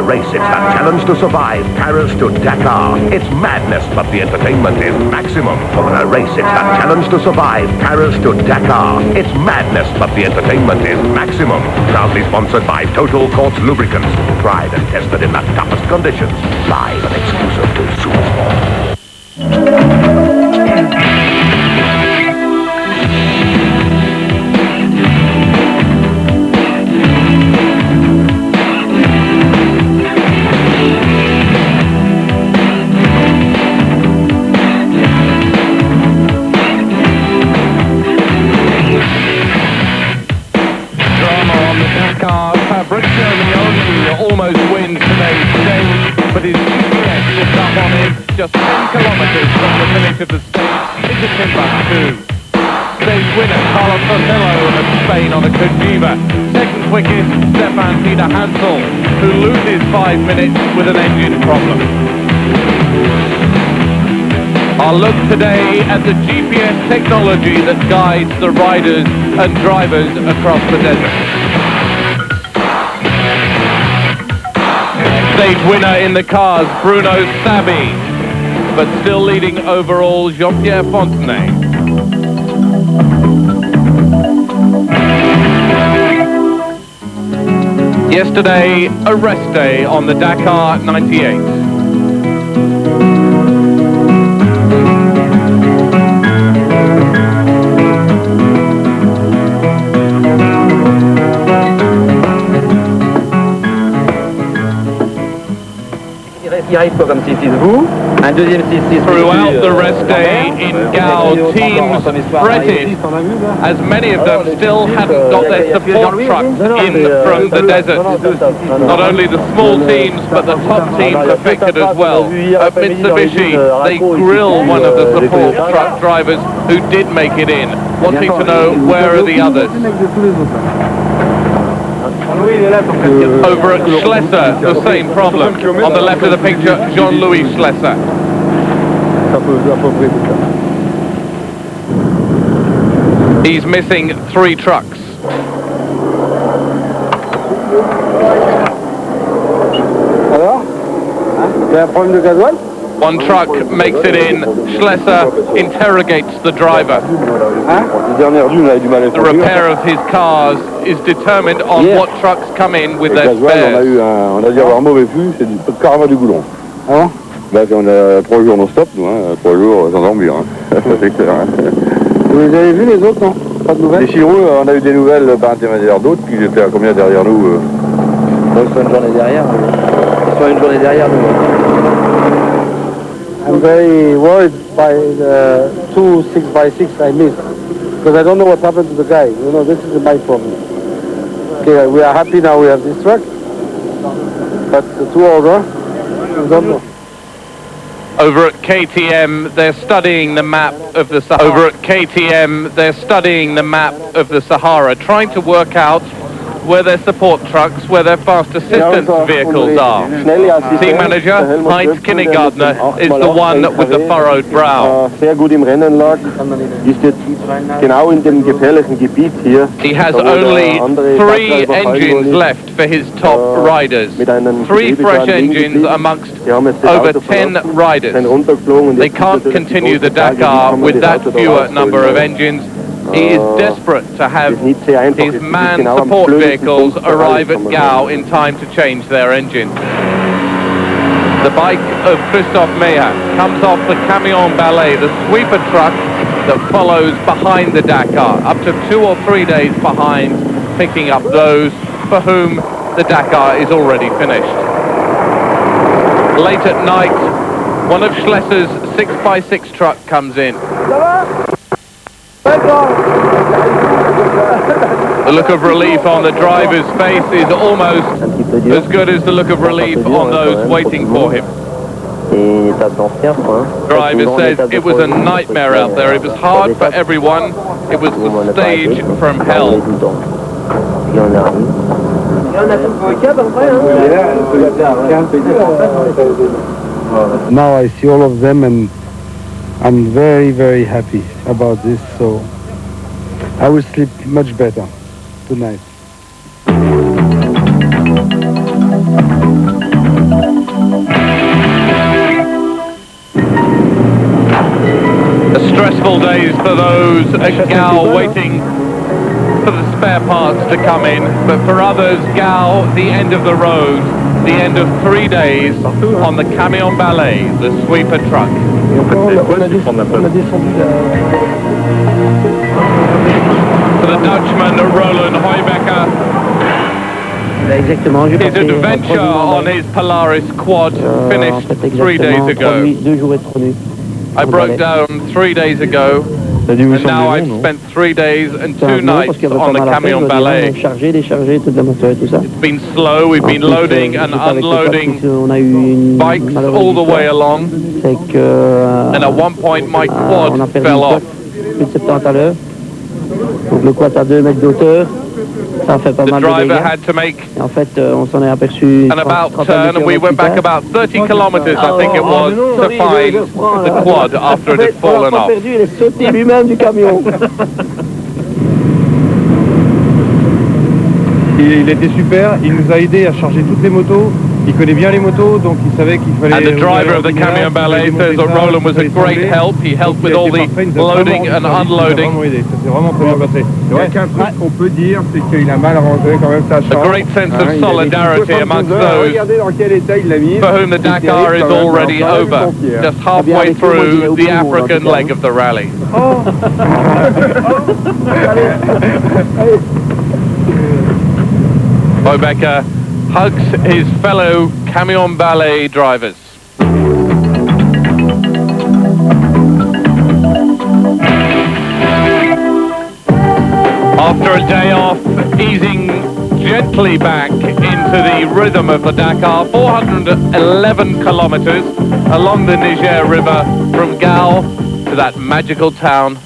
race, it's that challenge to survive. Paris to Dakar. It's madness, but the entertainment is maximum. For a race, it's that challenge to survive. Paris to Dakar. It's madness, but the entertainment is maximum. Proudly sponsored by Total Quartz Lubricants. Tried and tested in the toughest conditions. Live and exclusive to Supersport. Almost wins today's stage, but his GPS slipped up on him just 10 kilometers from the finish of the stage into Timbuktu. Stage winner Carlos Otello of Spain on a Cojiva. Second quickest Stefan Peter Hansel, who loses 5 minutes with an engine problem. Our look today at the GPS technology that guides the riders and drivers across the desert. Stage winner in the cars, Bruno Sabi, but still leading overall, Jean-Pierre Fontenay. Yesterday, a rest day on the Dakar 98. Throughout the rest day in Gao, teams fretted, as many of them still hadn't got their support trucks in from the desert. Not only the small teams, but the top teams affected as well. At Mitsubishi, they grill one of the support truck drivers who did make it in, wanting to know where are the others. Over at Schlesser, the same problem. On the left of the picture, Jean-Louis Schlesser. He's missing 3 trucks. One truck makes it in. Schlesser interrogates the driver. The repair of his cars is determined on what trucks come in with their spares. On a dû avoir un mauvais flux, c'est carrément du goudron. Ah bon? On a 3 jours non-stop, nous, 3 jours sans embure. C'est clair. Vous les avez vus les autres, non? Pas de nouvelles? Les Chirous, on a eu des nouvelles par intermédiaire d'autres, qui étaient à combien derrière nous? Ils sont une journée derrière. Ils sont une journée derrière nous. I'm very worried by the 2 6x6 I missed, because I don't know what happened to the guy. You know, this is my problem. Okay, we are happy now we have this truck, but the 2 other, we don't know. Over at KTM, they're studying the map of the Sahara. Over at KTM, they're studying the map of the Sahara, trying to work out where their support trucks, where their fast assistance vehicles are. Team manager, Heinz Kindergartner, is the one with the furrowed brow. Sehr gut im Rennen lag, ist jetzt genau in dem gefährlichen Gebiet hier. He has only 3 engines left for his top riders. 3 fresh engines amongst over 10 riders. They can't continue the Dakar with that fewer number of engines. He is desperate to have his man support vehicles arrive at Gao in time to change their engines. The bike of Christophe Meillat comes off the Camion Ballet, the sweeper truck that follows behind the Dakar, up to 2 or 3 days behind, picking up those for whom the Dakar is already finished. Late at night, one of Schlesser's 6x6 truck comes in. The look of relief on the driver's face is almost as good as the look of relief on those waiting for him. The driver says it was a nightmare out there. It was hard for everyone. It was the stage from hell. Now I see all of them and I'm very, very happy about this, so I will sleep much better tonight. those at Gao waiting for the spare parts to come in, but for others, Gao, the end of the road, the end of 3 days on the camion ballet, the sweeper truck. For the Dutchman, Roland Heubecker, his adventure on his Polaris quad finished 3 days ago. I broke down 3 days ago, and now I've spent 3 days and 2 nights on the camion ballet. It's been slow, we've been loading and unloading bikes all the way along, and at one point my quad fell off. The driver had to make an about turn, and we went back about 30 kilometers, I think it was, to find the quad after it had fallen off. Il était super, il nous a aidé à charger toutes les motos, il connaît bien les motos, donc il savait qu'il fallait... And the driver of the camion ballet says that Roland was a great help. He helped with all the loading and unloading. C'est vraiment très bien passé. Il y a qu'un truc qu'on peut dire, c'est qu'il a mal rangé quand même sa chambre. A great sense of solidarity amongst those for whom the Dakar is already over, just halfway through the African leg of the rally. Heubecker hugs his fellow camion ballet drivers. After a day off, easing gently back into the rhythm of the Dakar, 411 kilometers along the Niger River from Gao to that magical town